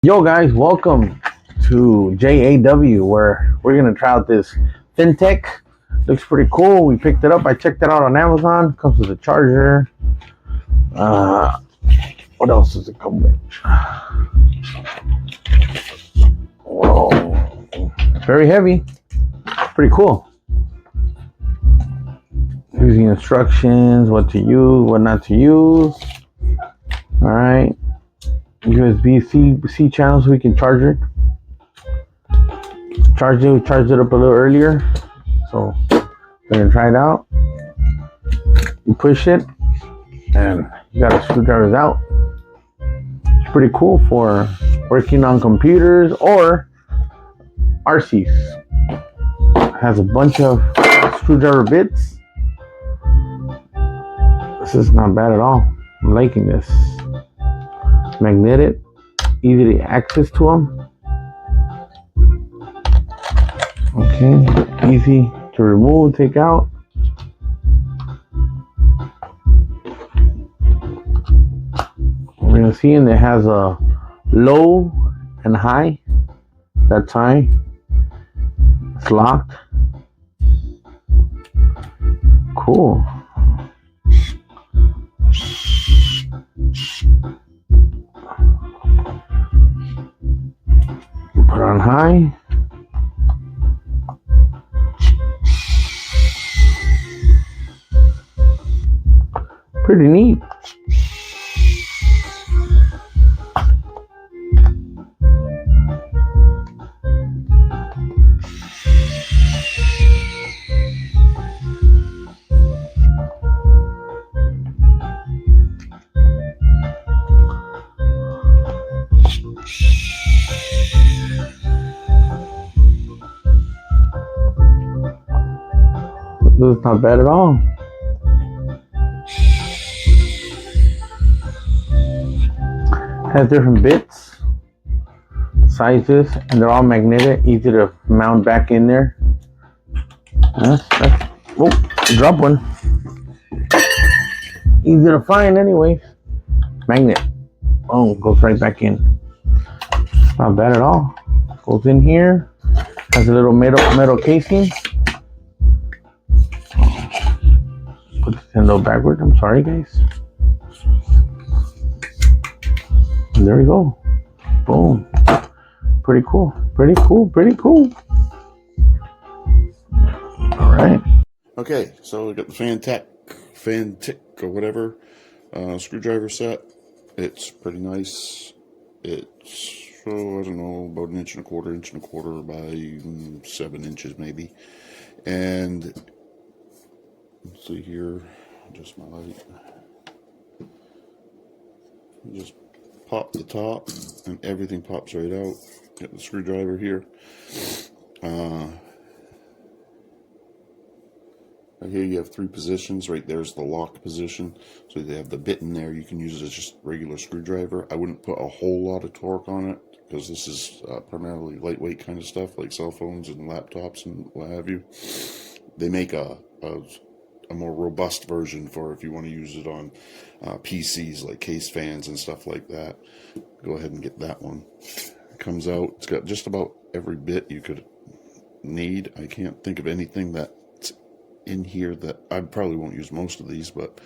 Yo guys, welcome to JAW where we're gonna try out this Fanttik. Looks pretty cool. We picked it up. I checked it out on Amazon. Comes with a charger. Uh, what else does it come with? Whoa, very heavy. Pretty cool. Using instructions, what to use, what not to use. All right. USB-C channels. We can charge it. We charged it up a little earlier. So we're gonna try it out. You push it, and you got a screwdrivers out. It's pretty cool for working on computers or RCs. It has a bunch of screwdriver bits. This is not bad at all. I'm liking this. Magnetic, easy to access to them. Okay, easy to remove, take out. We're gonna see, and it has a low and high. That's high. It's locked. Cool. Put on high. Pretty neat. This is not bad at all. Has different bits, sizes, and they're all magnetic, easy to mount back in there. Oh, drop one. Easy to find anyway. Magnet. Oh, goes right back in. Not bad at all. Goes in here. Has a little metal casing. Put the handle backward. I'm sorry, guys. And there we go. Boom. Pretty cool. Pretty cool. Pretty cool. All right. Okay, so we got the Fanttik or whatever screwdriver set. It's pretty nice. It's, I don't know, about 1.25 inches by 7 inches maybe. And let's see here, just my light. Just pop the top and everything pops right out. Get the screwdriver here. Right here you have 3 positions. Right there's the lock position. So they have the bit in there. You can use it as just regular screwdriver. I wouldn't put a whole lot of torque on it because this is primarily lightweight kind of stuff like cell phones and laptops and what have you. They make a more robust version for if you want to use it on PCs like case fans and stuff like that. Go ahead and get that one. It comes out. It's got just about every bit you could need. I can't think of anything that's in here that I probably won't use most of these, but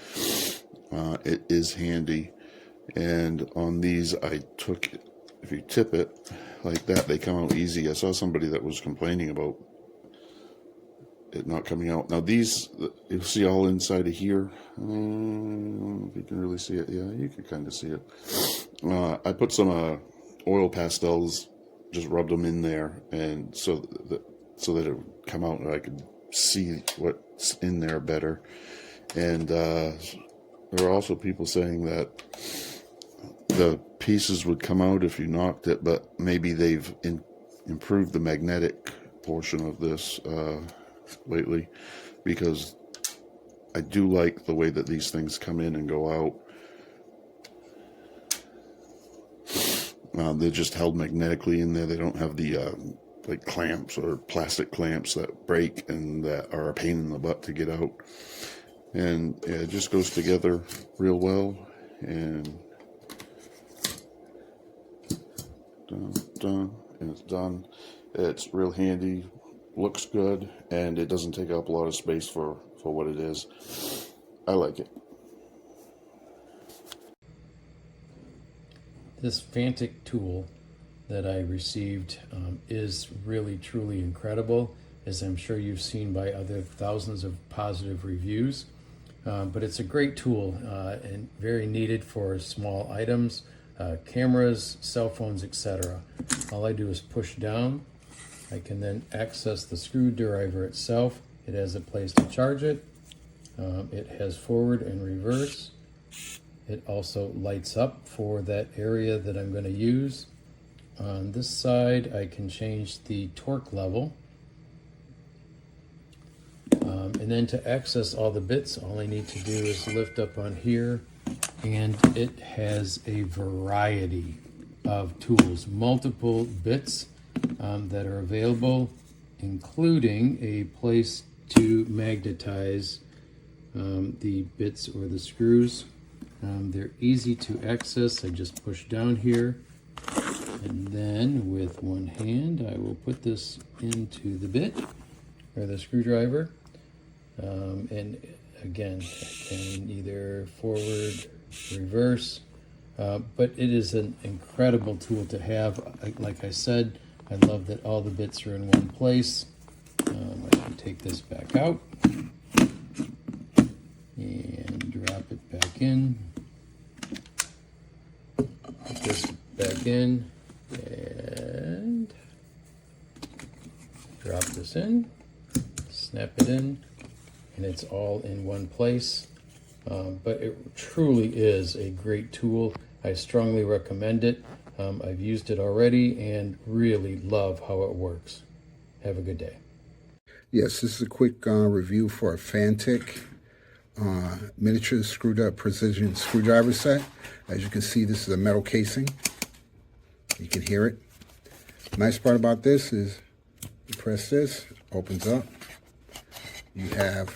it is handy. And on these, I took, if you tip it like that, they come out easy. I saw somebody that was complaining about it not coming out. Now these, you'll see all inside of here. I don't know if you can really see it. Yeah, you can kind of see it. I put some oil pastels, just rubbed them in there, and so that it would come out and I could see what's in there better. And there are also people saying that the pieces would come out if you knocked it, but maybe they've improved the magnetic portion of this lately, because I do like the way that these things come in and go out. They're just held magnetically in there. They don't have the like clamps or plastic clamps that break and that are a pain in the butt to get out. And yeah, it just goes together real well. And dun, dun, and it's done. It's real handy, looks good, and it doesn't take up a lot of space for what it is. I like it. This Fanttik tool that I received is really truly incredible, as I'm sure you've seen by other thousands of positive reviews. But it's a great tool and very needed for small items, cameras, cell phones, etc. All I do is push down. I can then access the screwdriver itself. It has a place to charge it. It has forward and reverse. It also lights up for that area that I'm going to use. On this side, I can change the torque level. And then to access all the bits, all I need to do is lift up on here, and it has a variety of tools, multiple bits that are available, including a place to magnetize the bits or the screws. They're easy to access. I just push down here, and then with one hand I will put this into the bit or the screwdriver, and again I can either forward, reverse, but it is an incredible tool to have. Like I said, I love that all the bits are in one place. I can take this back out and drop it back in. Put this back in and drop this in, snap it in, and it's all in one place. But it truly is a great tool. I strongly recommend it. I've used it already and really love how it works. Have a good day. Yes, this is a quick review for a Fanttik miniature screwed up precision screwdriver set. As you can see, this is a metal casing. You can hear it. Nice part about this is you press this, opens up. You have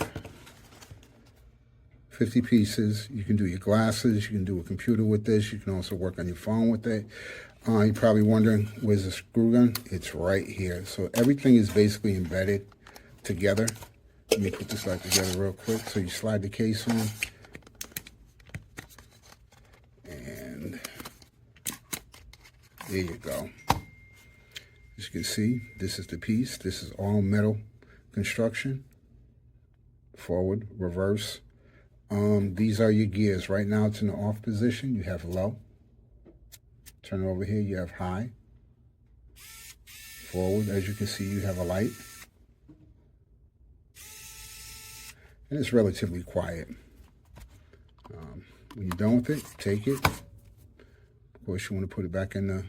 50 pieces. You can do your glasses. You can do a computer with this. You can also work on your phone with it. You're probably wondering, where's the screw gun? It's right here. So everything is basically embedded together. Let me put this back together real quick. So you slide the case on. And there you go. As you can see, this is the piece. This is all metal construction. Forward, reverse. These are your gears. Right now it's in the off position. You have low. Turn it over here, you have high. Forward, as you can see, you have a light. And it's relatively quiet. When you're done with it, take it. Of course, you want to put it back in the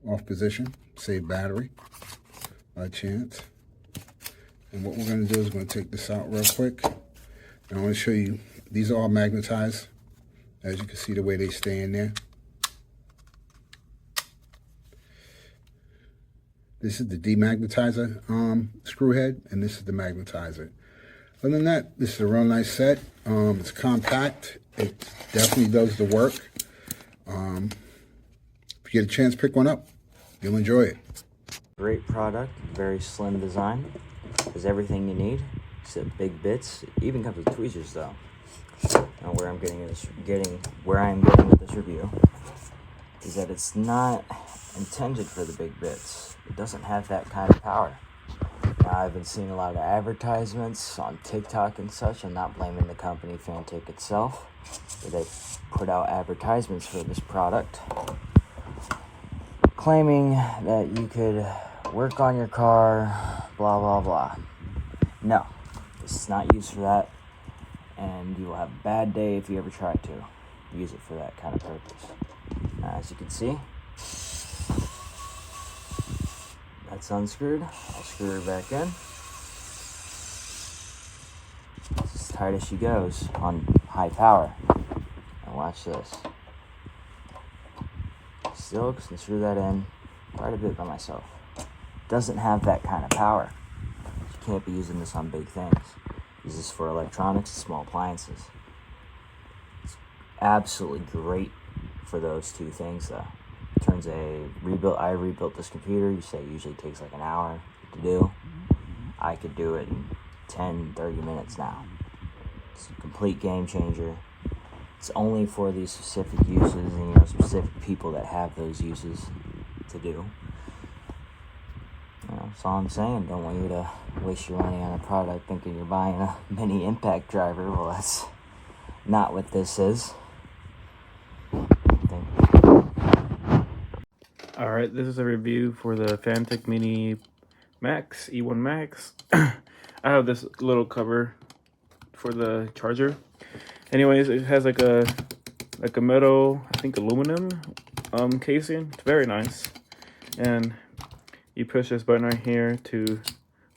off position. Save battery by chance. And what we're going to do is we're going to take this out real quick. And I want to show you, these are all magnetized. As you can see, the way they stay in there. This is the demagnetizer screw head, and this is the magnetizer. Other than that, this is a real nice set. It's compact. It definitely does the work. If you get a chance, pick one up. You'll enjoy it. Great product, very slim design. There's everything you need, except big bits. It even comes with tweezers though. Now where I'm getting with this review is that it's not intended for the big bits. It doesn't have that kind of power. Now I've been seeing a lot of advertisements on TikTok and such. I'm not blaming the company Fanttik itself, but they put out advertisements for this product claiming that you could work on your car, blah blah blah. No, this is not used for that, and you will have a bad day if you ever try to use it for that kind of purpose. As you can see, that's unscrewed. I'll screw her back in. It's as tight as she goes on high power. Now watch this. Still can screw that in quite a bit by myself. Doesn't have that kind of power. You can't be using this on big things. Use this for electronics and small appliances. It's absolutely great for those two things though. turns a rebuild. I rebuilt this computer. You say it usually takes like an hour to do. I could do it in 10-30 minutes now. It's a complete game changer. It's only for these specific uses and specific people that have those uses to do. That's all I'm saying. Don't want you to waste your money on a product thinking you're buying a mini impact driver. Well, that's not what this is. Alright, this is a review for the Fanttik Mini Max, E1 Max. I have this little cover for the charger. Anyways, it has like a metal, I think aluminum casing. It's very nice. And you push this button right here to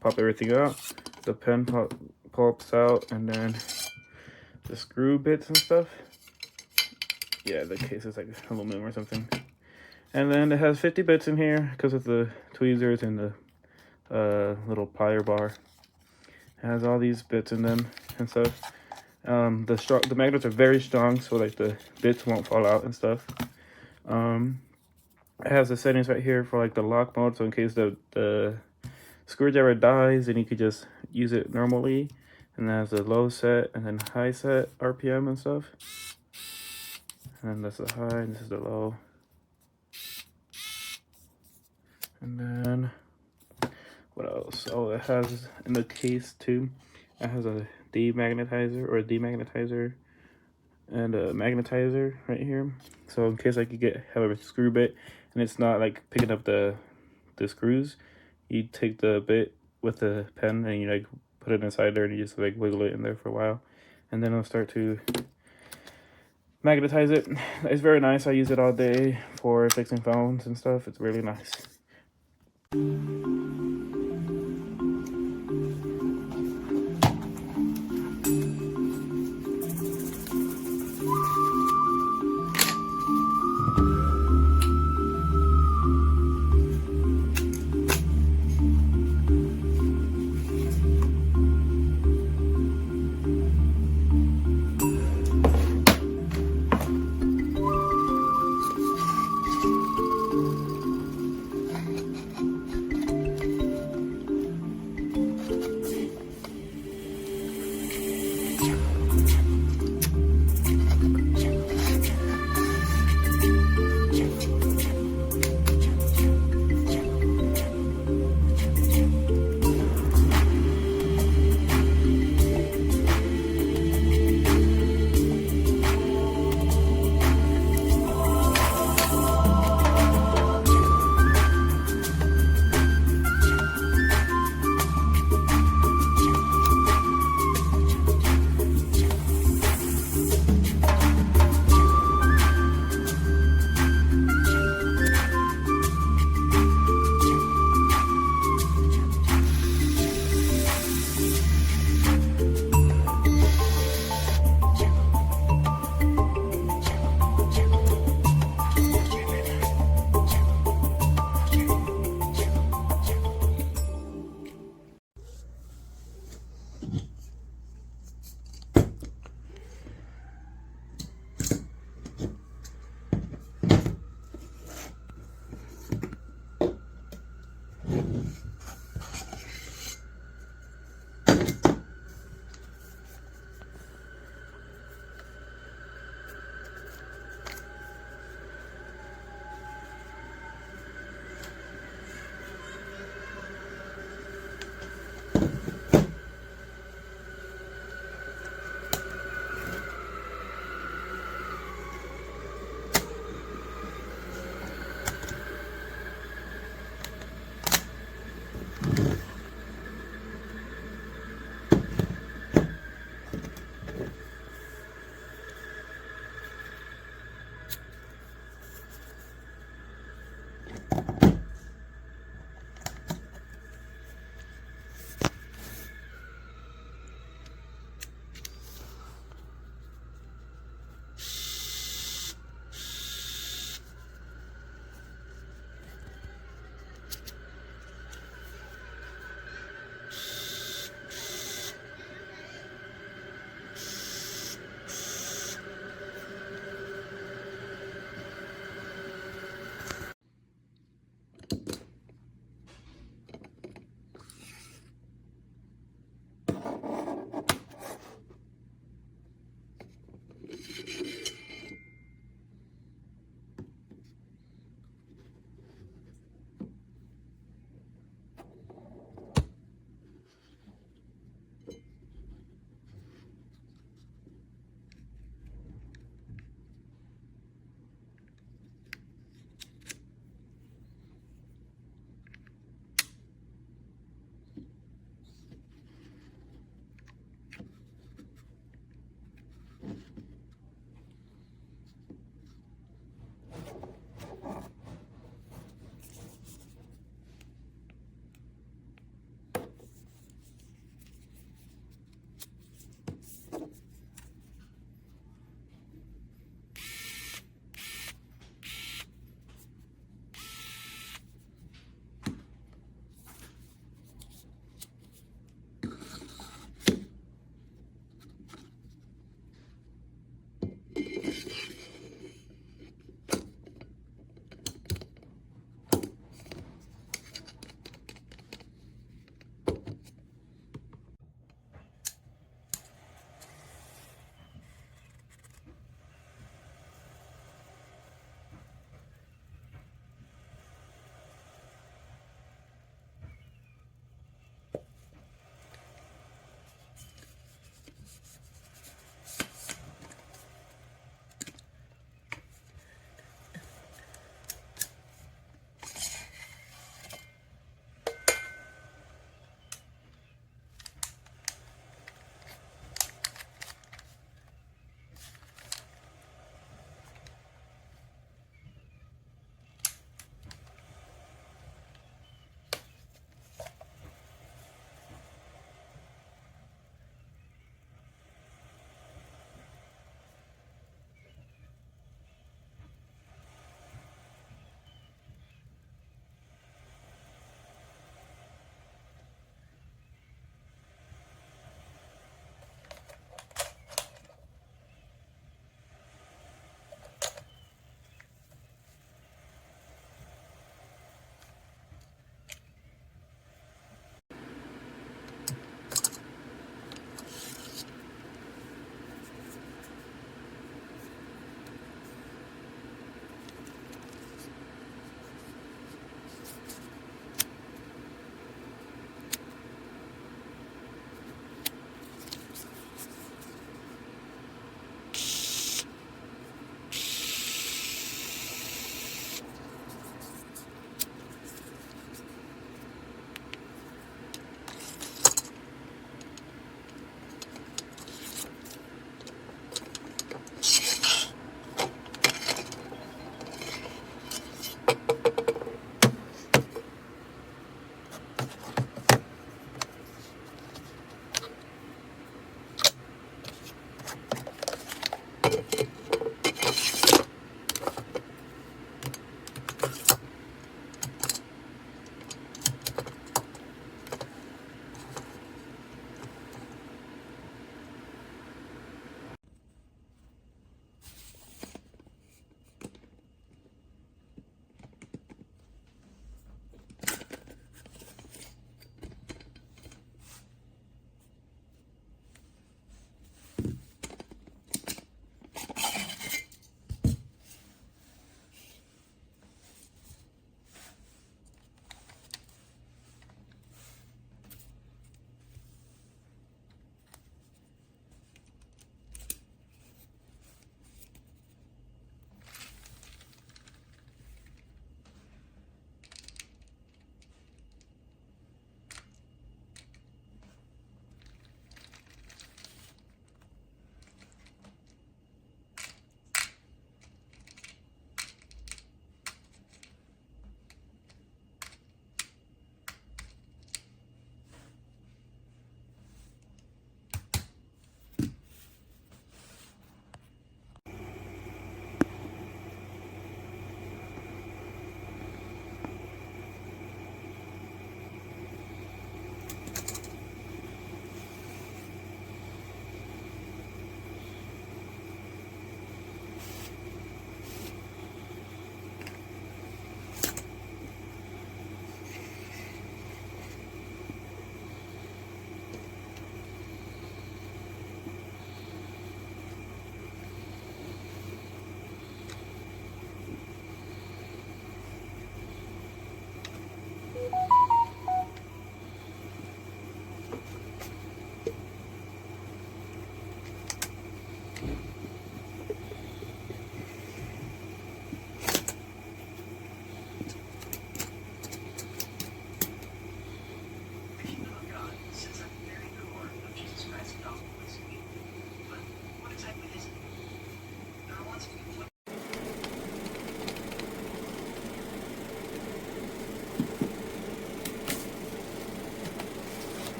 pop everything out. The pen pops out, and then the screw bits and stuff. Yeah, the case is like aluminum or something. And then it has 50 bits in here because of the tweezers and the little plier bar. It has all these bits in them and stuff. The magnets are very strong, so like the bits won't fall out and stuff. It has the settings right here for like the lock mode, so in case the screwdriver dies, then you could just use it normally. And it has the low set and then high set RPM and stuff. And then that's the high, and this is the low. And then what else? Oh, it has in the case too. It has a demagnetizer and a magnetizer right here. So in case I could have a screw bit and it's not like picking up the screws, you take the bit with the pen and you like put it inside there and you just like wiggle it in there for a while, and then it'll start to magnetize it. It's very nice. I use it all day for fixing phones and stuff. It's really nice.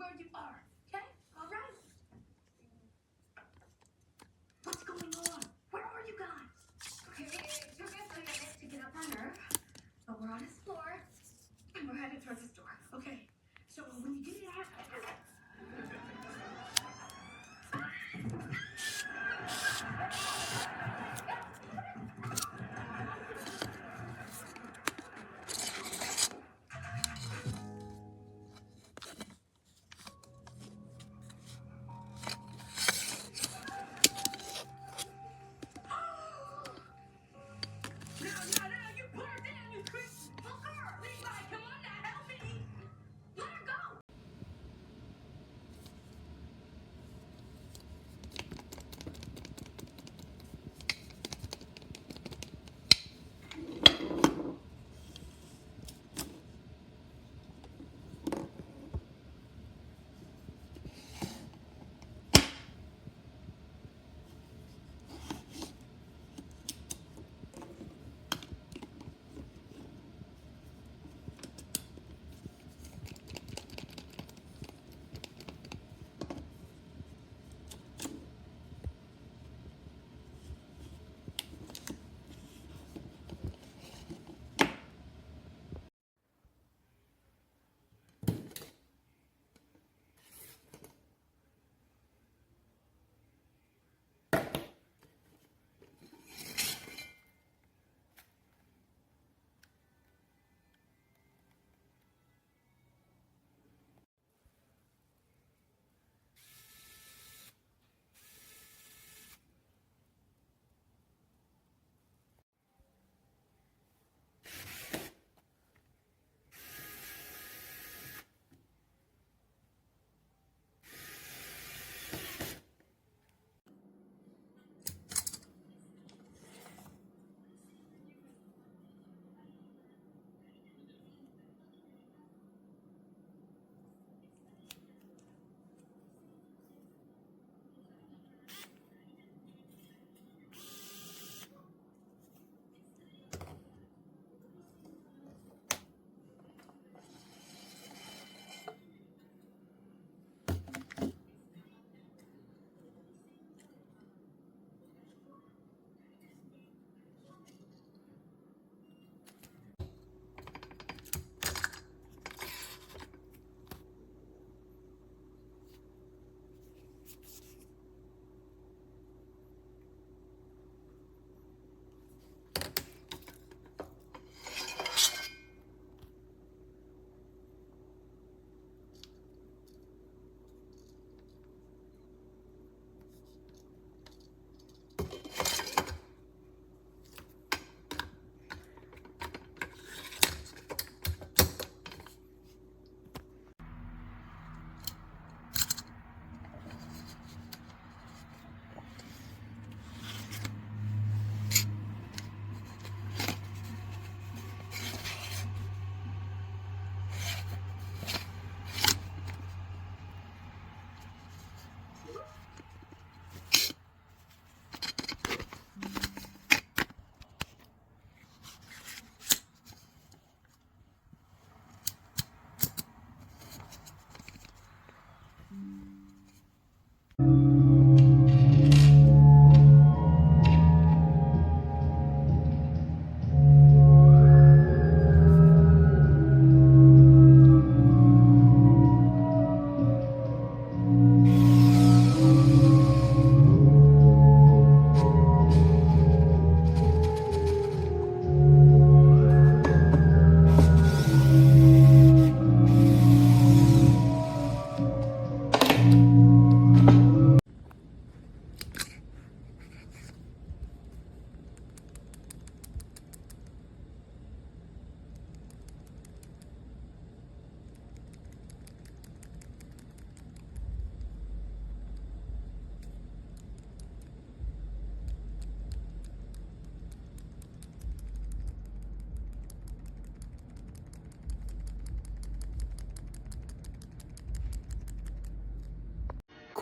Where you are, okay? All right. What's going on? Where are you guys? Okay, it took us a minute to get up on Earth, but we're on this floor, and we're headed towards this door. Okay, so when you get out, now, you put her down, you creep. Fucker, Levi, come on now, help me. Let her go.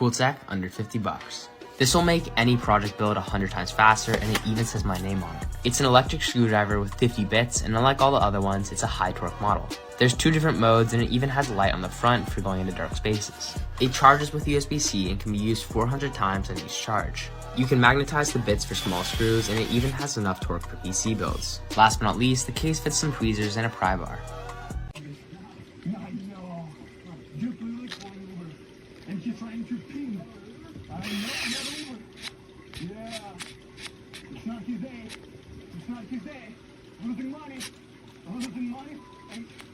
Cool tech under 50 bucks. This will make any project build 100 times faster, and it even says my name on it. It's an electric screwdriver with 50 bits, and unlike all the other ones, it's a high torque model. There's 2 different modes, and it even has light on the front for going into dark spaces. It charges with USB-C and can be used 400 times on each charge. You can magnetize the bits for small screws, and it even has enough torque for PC builds. Last but not least, the case fits some tweezers and a pry bar.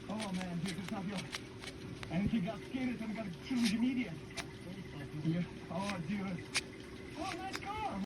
Oh man, dude, it's not good. And he got scared and got to choose immediate. Yeah. Oh, dude. Oh, nice car.